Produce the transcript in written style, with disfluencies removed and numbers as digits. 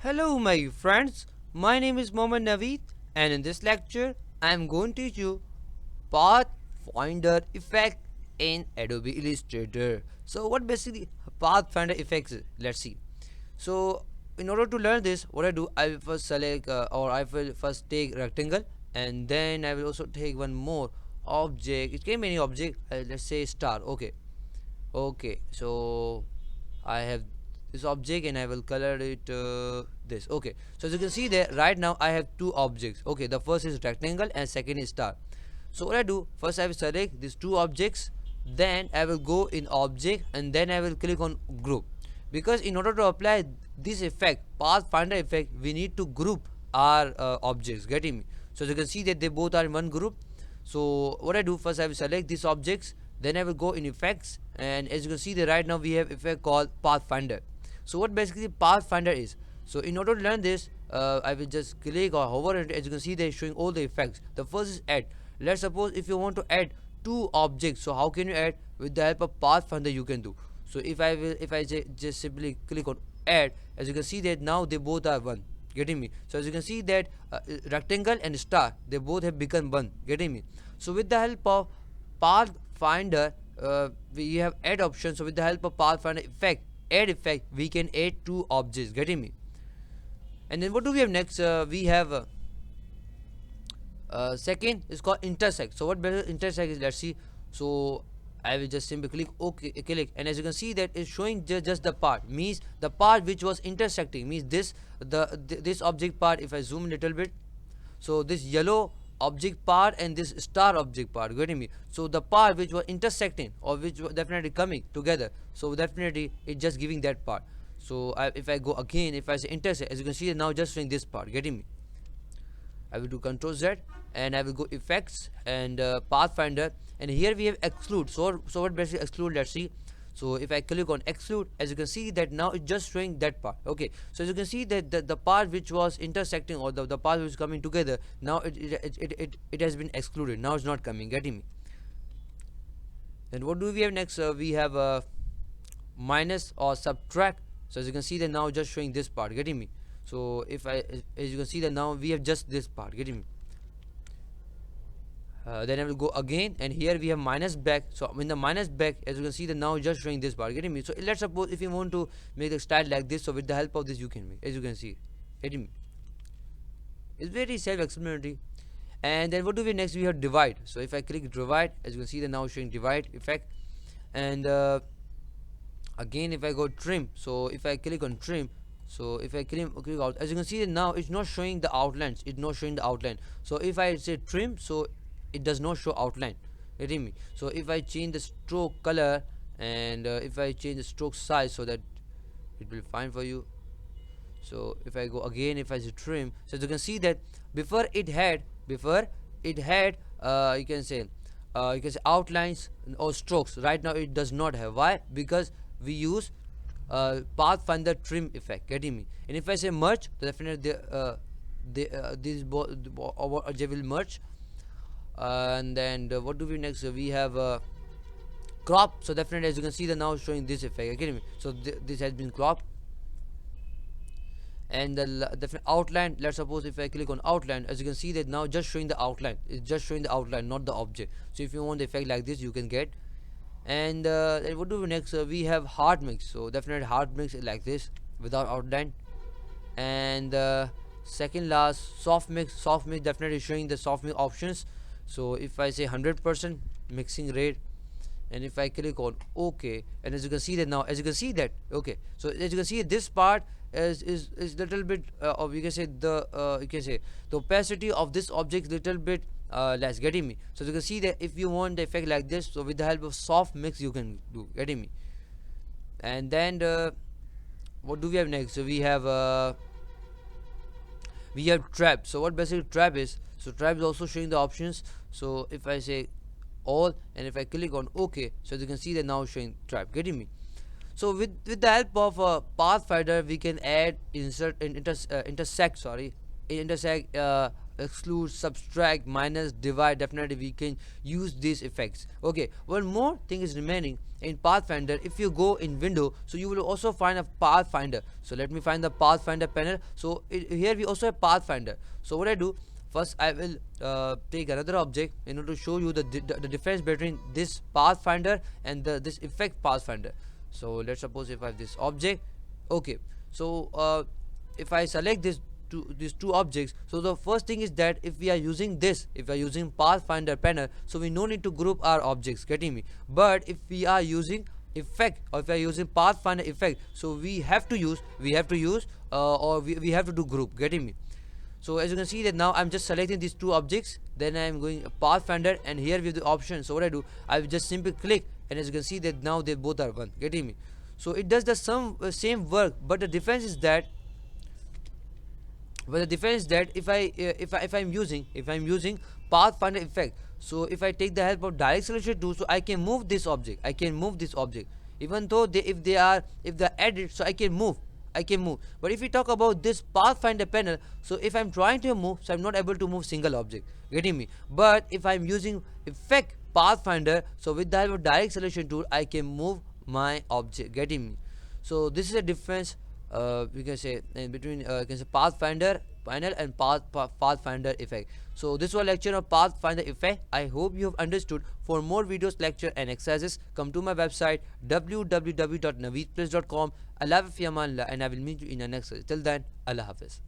Hello my friends, my name is Mohammad Naveed and in this lecture I am going to teach you Pathfinder effect in Adobe Illustrator. So what basically Pathfinder effects is? Let's see. So in order to learn this, what I do, I will first select or I will first take rectangle, and then I will also take one more object. It can be any object, let's say star. Okay, so I have this object and I will color it this. Okay, so as you can see there, right now I have two objects. Okay, the first is rectangle and second is star. So what I do, first I will select these two objects, then I will go in object and then I will click on group, because in order to apply this effect, pathfinder effect, we need to group our objects. Getting me? So as you can see that they both are in one group. So what I do, first I will select these objects, then I will go in effects, and as you can see that right now we have effect called pathfinder. So what basically pathfinder is, so in order to learn this, I will just click or hover, and as you can see they're showing all the effects. The first is add. Let's suppose if you want to add two objects, so how can you add? With the help of pathfinder you can do. So if I just simply click on add, as you can see that now they both are one. Getting me? So as you can see that rectangle and star, they both have become one. Getting me? So with the help of pathfinder, we have add option. So with the help of pathfinder effect, add effect, we can add two objects. Getting me? And then what do we have next? We have second is called intersect. So what better intersect is? Let's see. So I will just simply click OK, click, and as you can see that it's showing just the part, means the part which was intersecting, means this object part. If I zoom a little bit, so this yellow object part and this star object part, getting me? So the part which was intersecting or which was definitely coming together, so definitely it's just giving that part. So if I go again, if I say intersect, as you can see now just showing this part. Getting me? I will do Ctrl Z and I will go effects and pathfinder, and here we have exclude. So what basically exclude? Let's see. So if I click on exclude, as you can see that now it's just showing that part. Okay, so as you can see that the part which was intersecting, or the part which is coming together, now it has been excluded. Now it's not coming. Getting me? Then what do we have next? We have minus or subtract. So as you can see that now just showing this part. Getting me? So if I, as you can see that now we have just this part. Getting me? Then I will go again, and here we have minus back. So in the minus back, as you can see that now just showing this part. Getting me? So let's suppose if you want to make the style like this, so with the help of this you can make, as you can see. Getting me? It's very self-explanatory. And then what do we next? We have divide. So if I click divide, as you can see that now showing divide effect. And again if I go trim, so if I click on trim, so if I click out, as you can see that now it's not showing the outlines, it's not showing the outline. So if I say trim, so it does not show outline. Getting me? So if I change the stroke color, and if I change the stroke size, so that it will fine for you. So if I go again, if I say trim, so you can see that before it had you can say outlines or strokes. Right now it does not have. Why? Because we use pathfinder trim effect. Getting me? And if I say merge, definitely these both they will merge. And then what do we next? We have crop. So definitely, as you can see, the now showing this effect. Getting me? So this has been cropped. And the definite outline, let's suppose if I click on outline, as you can see that now just showing the outline, it's just showing the outline, not the object. So if you want the effect like this, you can get. And what do we next? We have hard mix. So definitely hard mix is like this without outline. And second last, soft mix definitely showing the soft mix options. So if I say 100% mixing rate, and if I click on OK, and as you can see that now, as you can see that, okay, so as you can see this part is little bit or you can say the opacity of this object little bit less. Getting me? So you can see that if you want the effect like this, so with the help of soft mix you can do. Getting me? And then what do we have next? So we have trap. So what basically trap is, so trap is also showing the options. So if I say all, and if I click on OK, so you can see that now showing trap. Getting me? So with the help of pathfinder, we can add, insert, and intersect intersect, exclude, subtract, minus, divide, definitely we can use these effects. Okay, one more thing is remaining in Pathfinder. If you go in window, so you will also find a Pathfinder. So let me find the Pathfinder panel. So here we also have Pathfinder. So what I do, first I will take another object in order to show you the difference between this Pathfinder and this effect Pathfinder. So let's suppose if I have this object. Okay, so if I select these two objects, so the first thing is that if we are using this, if we are using Pathfinder panel, so we no need to group our objects, getting me? But if we are using effect, or if we are using Pathfinder effect, so we have to use or we have to do group, getting me? So as you can see that now I'm just selecting these two objects, then I'm going Pathfinder, and here we have the option. So what I do, I will just simply click, and as you can see that now they both are one, getting me? So it does the same work, but the difference is that if I'm using Pathfinder effect, so if I take the help of direct selection tool, so I can move this object, even though if they're added, so I can move. But if we talk about this Pathfinder panel, so if I'm trying to move, so I'm not able to move single object, getting me? But if I'm using effect Pathfinder, so with the help of direct selection tool, I can move my object, getting me? So this is a difference, we can say, in between you can say Pathfinder panel and Pathfinder effect. So this was a lecture of Pathfinder effect. I hope you have understood. For more videos, lecture and exercises, come to my website www.naveedplace.com. Allah fi aman Allah, and I will meet you in the next. Till then, Allah Hafiz.